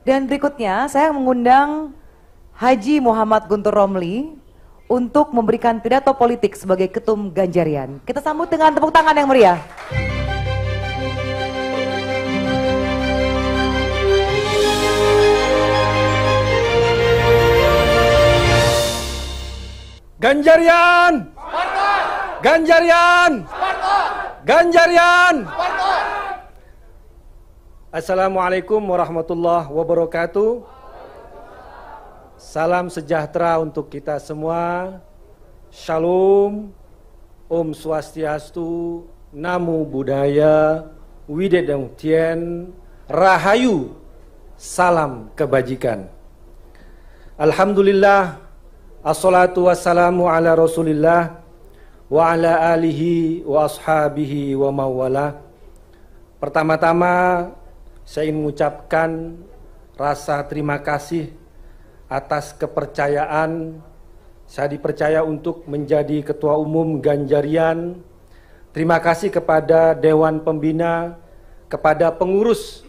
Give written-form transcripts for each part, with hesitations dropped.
Dan berikutnya saya mengundang Haji Muhammad Guntur Romli untuk memberikan pidato politik sebagai Ketum Ganjarian. Kita sambut dengan tepuk tangan yang meriah. Ganjarian! Ganjarian! Ganjarian! Assalamualaikum warahmatullahi wabarakatuh. Salam sejahtera untuk kita semua. Shalom, Om Swastiastu, Namo Buddhaya, Widedong Tien, Rahayu, salam kebajikan. Alhamdulillah, assalatu wassalamu ala Rasulillah wa ala alihi wa ashabihi wa mawala. Pertama-tama saya ingin mengucapkan rasa terima kasih atas kepercayaan saya dipercaya untuk menjadi Ketua Umum Ganjarian. Terima kasih kepada Dewan Pembina, kepada pengurus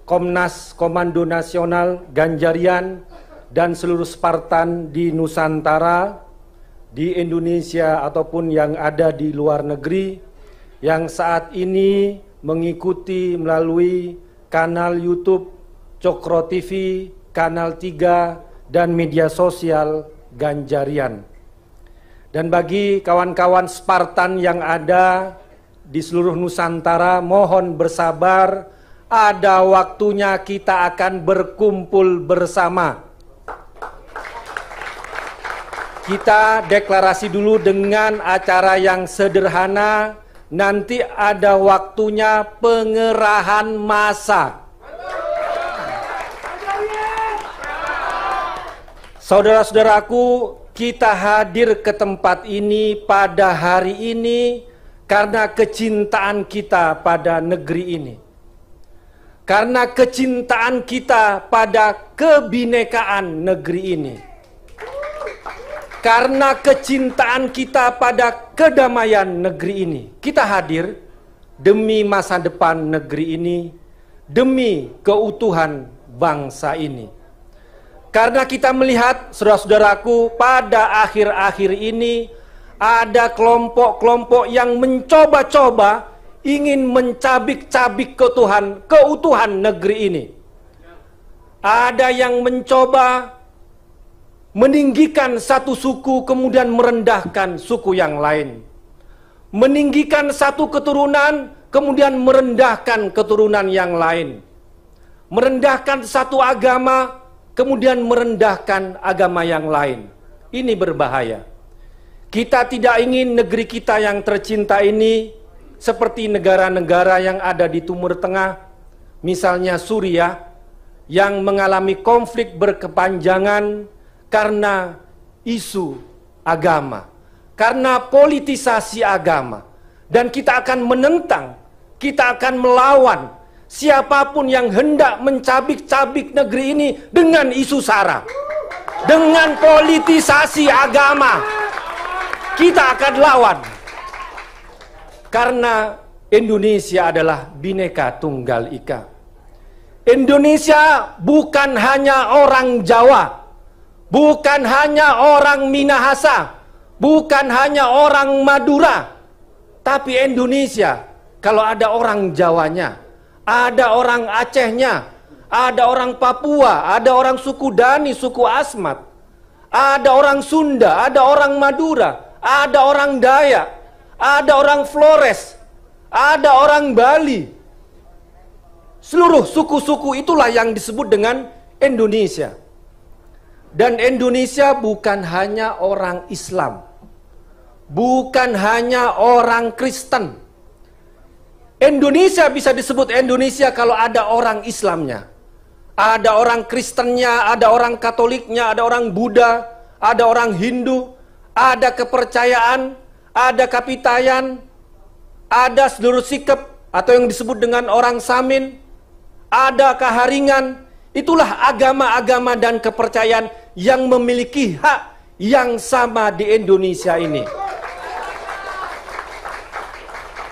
Komnas Komando Nasional Ganjarian dan seluruh Spartan di Nusantara, di Indonesia ataupun yang ada di luar negeri yang saat ini mengikuti melalui kanal YouTube Cokro TV, Kanal 3, dan media sosial Ganjarian. Dan bagi kawan-kawan Spartan yang ada di seluruh Nusantara, mohon bersabar, ada waktunya kita akan berkumpul bersama. Kita deklarasi dulu dengan acara yang sederhana. Nanti ada waktunya pengerahan massa. Saudara-saudaraku, kita hadir ke tempat ini pada hari ini karena kecintaan kita pada negeri ini. Karena kecintaan kita pada kebinekaan negeri ini. Karena kecintaan kita pada kedamaian negeri ini, kita hadir demi masa depan negeri ini, demi keutuhan bangsa ini. Karena kita melihat, saudara-saudaraku, pada akhir-akhir ini ada kelompok-kelompok yang mencoba-coba ingin mencabik-cabik keutuhan negeri ini. Ada yang mencoba meninggikan satu suku kemudian merendahkan suku yang lain. Meninggikan satu keturunan kemudian merendahkan keturunan yang lain. Merendahkan satu agama kemudian merendahkan agama yang lain. Ini berbahaya. Kita tidak ingin negeri kita yang tercinta ini seperti negara-negara yang ada di Timur Tengah, misalnya Suriah, yang mengalami konflik berkepanjangan karena isu agama, karena politisasi agama. Dan kita akan menentang, kita akan melawan siapapun yang hendak mencabik-cabik negeri ini dengan isu sara, dengan politisasi agama. Kita akan lawan. Karena Indonesia adalah Bhinneka Tunggal Ika. Indonesia bukan hanya orang Jawa, bukan hanya orang Minahasa, bukan hanya orang Madura, tapi Indonesia kalau ada orang Jawanya, ada orang Acehnya, ada orang Papua, ada orang suku Dani, suku Asmat, ada orang Sunda, ada orang Madura, ada orang Dayak, ada orang Flores, ada orang Bali. Seluruh suku-suku itulah yang disebut dengan Indonesia. Dan Indonesia bukan hanya orang Islam, bukan hanya orang Kristen. Indonesia bisa disebut Indonesia kalau ada orang Islamnya, ada orang Kristennya, ada orang Katoliknya, ada orang Buddha, ada orang Hindu, ada kepercayaan, ada kapitayan, ada seluruh sikap atau yang disebut dengan orang Samin, ada Kaharingan. Itulah agama-agama dan kepercayaan yang memiliki hak yang sama di Indonesia ini.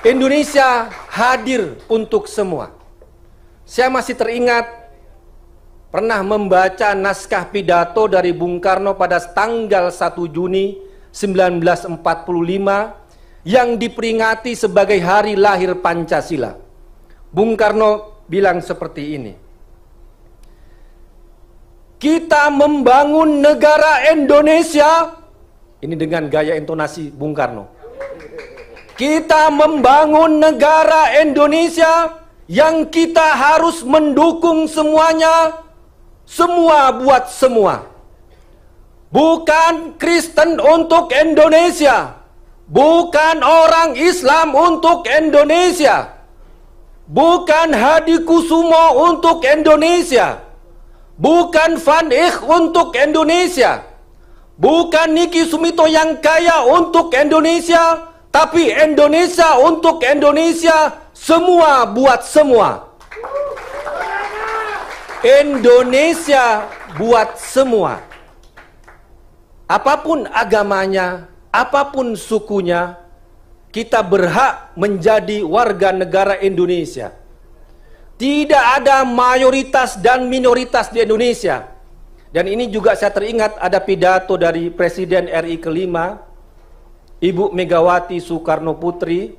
Indonesia hadir untuk semua. Saya masih teringat pernah membaca naskah pidato dari Bung Karno pada tanggal 1 Juni 1945 yang diperingati sebagai hari lahir Pancasila. Bung Karno bilang seperti ini. Kita membangun negara Indonesia, ini dengan gaya intonasi Bung Karno. Kita membangun negara Indonesia yang kita harus mendukung semuanya, semua buat semua. Bukan Kristen untuk Indonesia, bukan orang Islam untuk Indonesia, bukan Hadi Kusumo untuk Indonesia, bukan Van Ich untuk Indonesia, bukan Niki Sumito yang kaya untuk Indonesia, tapi Indonesia untuk Indonesia, semua buat semua. Indonesia buat semua. Apapun agamanya, apapun sukunya, kita berhak menjadi warga negara Indonesia. Tidak ada mayoritas dan minoritas di Indonesia. Dan ini juga saya teringat ada pidato dari Presiden RI kelima, Ibu Megawati Soekarno Putri,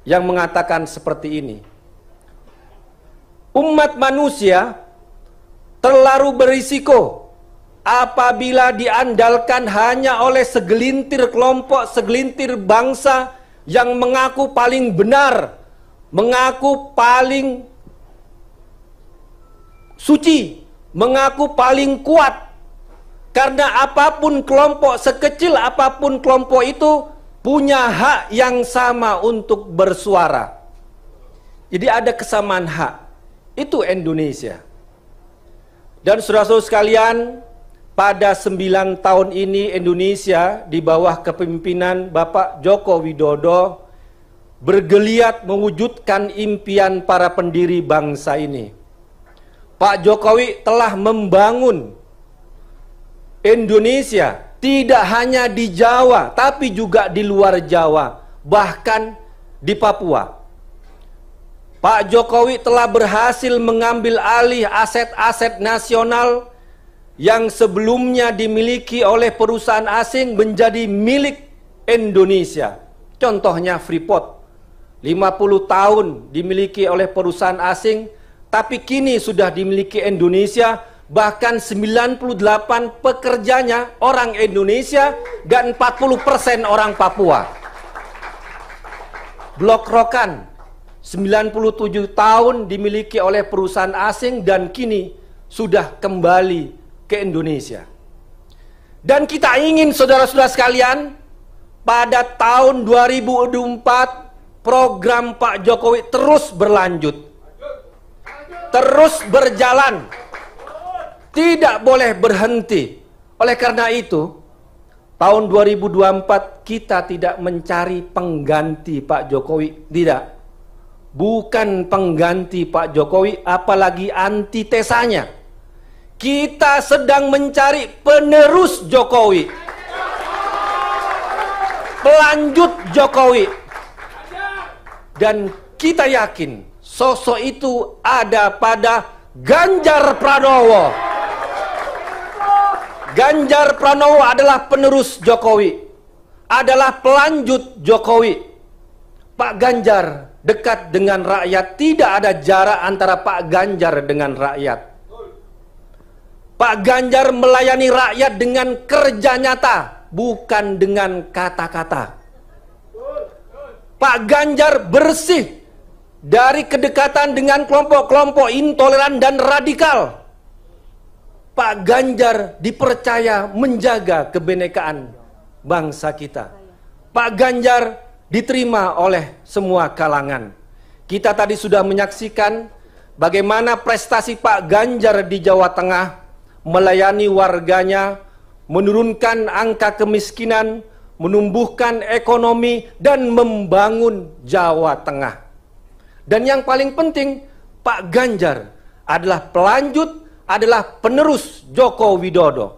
yang mengatakan seperti ini. Umat manusia terlalu berisiko apabila diandalkan hanya oleh segelintir kelompok, segelintir bangsa yang mengaku paling benar, mengaku paling suci, mengaku paling kuat. Karena apapun kelompok, sekecil apapun kelompok itu punya hak yang sama untuk bersuara. Jadi ada kesamaan hak. Itu Indonesia. Dan saudara-saudara sekalian, pada 9 tahun ini Indonesia di bawah kepemimpinan Bapak Joko Widodo bergeliat mewujudkan impian para pendiri bangsa ini. Pak Jokowi telah membangun Indonesia tidak hanya di Jawa, tapi juga di luar Jawa, bahkan di Papua. Pak Jokowi telah berhasil mengambil alih aset-aset nasional yang sebelumnya dimiliki oleh perusahaan asing menjadi milik Indonesia. Contohnya Freeport, 50 tahun dimiliki oleh perusahaan asing, tapi kini sudah dimiliki Indonesia. Bahkan 98 pekerjanya orang Indonesia dan 40% orang Papua. Blok Rokan 97 tahun dimiliki oleh perusahaan asing dan kini sudah kembali ke Indonesia. Dan kita ingin saudara-saudara sekalian, pada tahun 2024 program Pak Jokowi terus berlanjut, terus berjalan, tidak boleh berhenti. Oleh karena itu, tahun 2024 kita tidak mencari pengganti Pak Jokowi, tidak. Bukan pengganti Pak Jokowi, apalagi antitesanya. Kita sedang mencari penerus Jokowi, pelanjut Jokowi. Dan kita yakin sosok itu ada pada Ganjar Pranowo. Ganjar Pranowo adalah penerus Jokowi, adalah pelanjut Jokowi. Pak Ganjar dekat dengan rakyat, tidak ada jarak antara Pak Ganjar dengan rakyat. Pak Ganjar melayani rakyat dengan kerja nyata, bukan dengan kata-kata. Pak Ganjar bersih dari kedekatan dengan kelompok-kelompok intoleran dan radikal. Pak Ganjar dipercaya menjaga kebenekaan bangsa kita. Pak Ganjar diterima oleh semua kalangan. Kita tadi sudah menyaksikan bagaimana prestasi Pak Ganjar di Jawa Tengah, melayani warganya, menurunkan angka kemiskinan, menumbuhkan ekonomi, dan membangun Jawa Tengah. Dan yang paling penting, Pak Ganjar adalah pelanjut, adalah penerus Joko Widodo.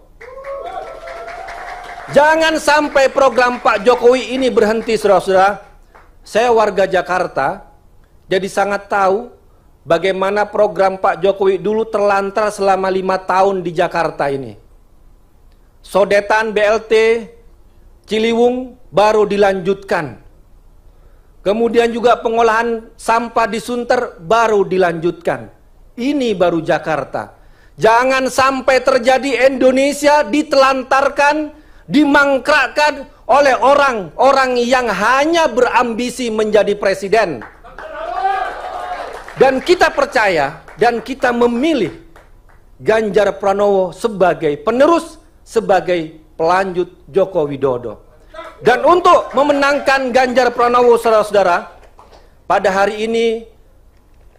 Jangan sampai program Pak Jokowi ini berhenti, saudara-saudara. Saya warga Jakarta, jadi sangat tahu bagaimana program Pak Jokowi dulu terlantar selama 5 tahun di Jakarta ini. Sodetan BLT Ciliwung baru dilanjutkan. Kemudian juga pengolahan sampah di Sunter baru dilanjutkan. Ini baru Jakarta. Jangan sampai terjadi Indonesia ditelantarkan, dimangkrakkan oleh orang-orang yang hanya berambisi menjadi presiden. Dan kita percaya dan kita memilih Ganjar Pranowo sebagai penerus, sebagai pelanjut Joko Widodo. Dan untuk memenangkan Ganjar Pranowo, saudara-saudara, pada hari ini,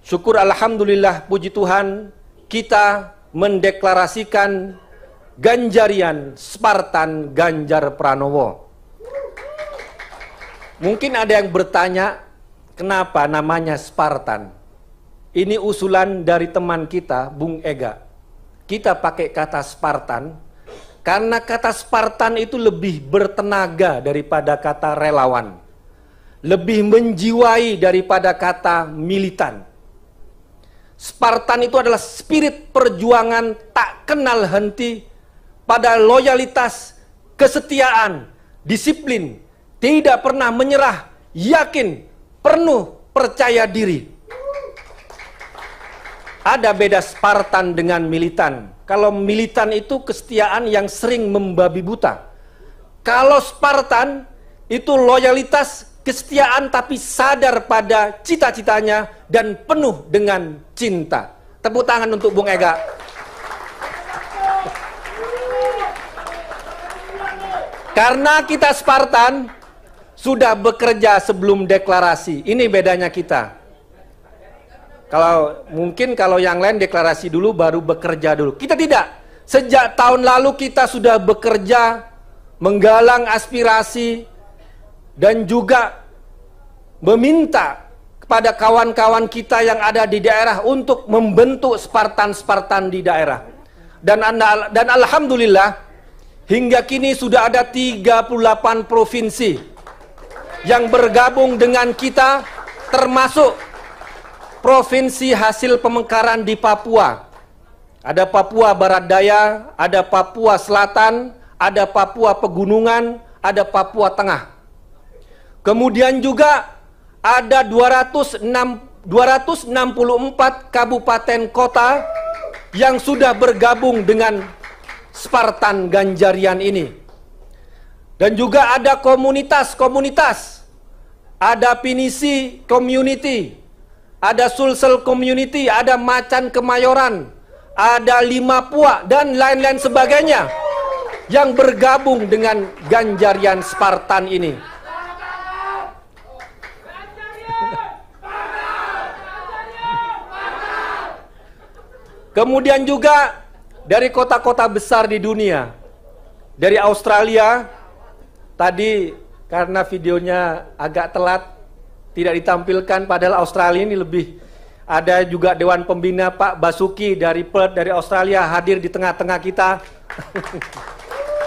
syukur alhamdulillah, puji Tuhan, kita mendeklarasikan Ganjarian Spartan Ganjar Pranowo. Mungkin ada yang bertanya, kenapa namanya Spartan? Ini usulan dari teman kita, Bung Ega. Kita pakai kata Spartan, karena kata Spartan itu lebih bertenaga daripada kata relawan. Lebih menjiwai daripada kata militan. Spartan itu adalah spirit perjuangan tak kenal henti pada loyalitas, kesetiaan, disiplin, tidak pernah menyerah, yakin, penuh percaya diri. Ada beda Spartan dengan militan. Kalau militan itu kesetiaan yang sering membabi buta. Kalau Spartan itu loyalitas, kesetiaan tapi sadar pada cita-citanya dan penuh dengan cinta. Tepuk tangan untuk Bung Ega. Karena kita Spartan sudah bekerja sebelum deklarasi. Ini bedanya kita. Kalau yang lain deklarasi dulu baru bekerja dulu. Kita tidak. Sejak tahun lalu kita sudah bekerja menggalang aspirasi dan juga meminta kepada kawan-kawan kita yang ada di daerah untuk membentuk Spartan-Spartan di daerah. Dan alhamdulillah hingga kini sudah ada 38 provinsi yang bergabung dengan kita, termasuk provinsi hasil pemekaran di Papua. Ada Papua Barat Daya, ada Papua Selatan, ada Papua Pegunungan, ada Papua Tengah. Kemudian juga ada 264 kabupaten kota yang sudah bergabung dengan Spartan Ganjarian ini. Dan juga ada komunitas-komunitas. Ada Pinisi Community, ada Sulsel Community, ada Macan Kemayoran, ada Limapua, dan lain-lain sebagainya yang bergabung dengan Ganjarian Spartan ini. Kemudian juga dari kota-kota besar di dunia. Dari Australia, tadi karena videonya agak telat, tidak ditampilkan, padahal Australia ini lebih. Ada juga Dewan Pembina Pak Basuki dari Perth, dari Australia, hadir di tengah-tengah kita.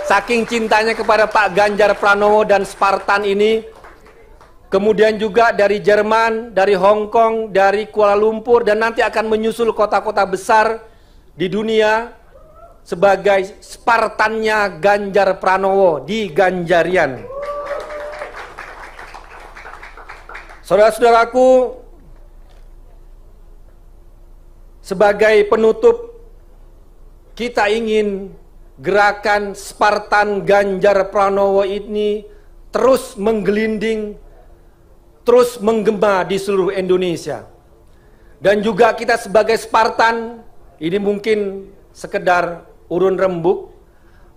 Saking cintanya kepada Pak Ganjar Pranowo dan Spartan ini. Kemudian juga dari Jerman, dari Hong Kong, dari Kuala Lumpur, dan nanti akan menyusul kota-kota besar di dunia sebagai Spartannya Ganjar Pranowo di Ganjarian. Saudara-saudaraku, sebagai penutup, kita ingin gerakan Spartan Ganjar Pranowo ini terus menggelinding, terus menggema di seluruh Indonesia. Dan juga kita sebagai Spartan, ini mungkin sekedar urun rembuk,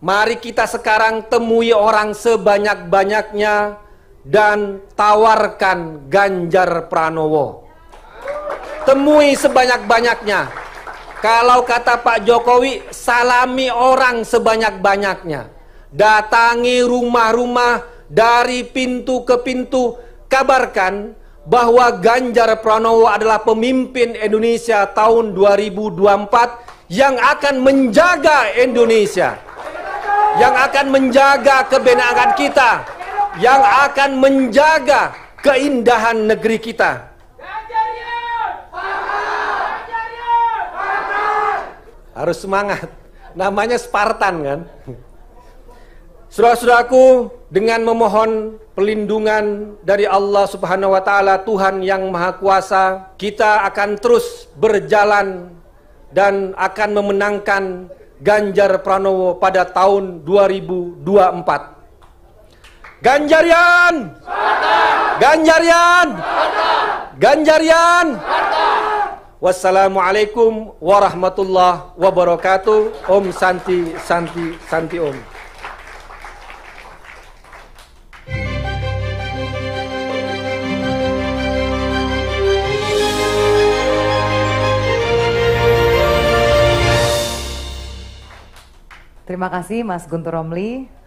mari kita sekarang temui orang sebanyak-banyaknya dan tawarkan Ganjar Pranowo. Temui sebanyak-banyaknya. Kalau kata Pak Jokowi, salami orang sebanyak-banyaknya. Datangi rumah-rumah dari pintu ke pintu, kabarkan bahwa Ganjar Pranowo adalah pemimpin Indonesia tahun 2024 yang akan menjaga Indonesia, yang akan menjaga kebenaran kita, yang akan menjaga keindahan negeri kita. Harus semangat. Namanya Spartan kan. Saudara-saudaraku, dengan memohon perlindungan dari Allah Subhanahu wa taala, Tuhan yang Maha Kuasa, kita akan terus berjalan dan akan memenangkan Ganjar Pranowo pada tahun 2024. Ganjarian! Ganjarian! Ganjarian! Wassalamualaikum warahmatullahi wabarakatuh. Om Santi Santi Santi Om. Terima kasih Mas Guntur Romli.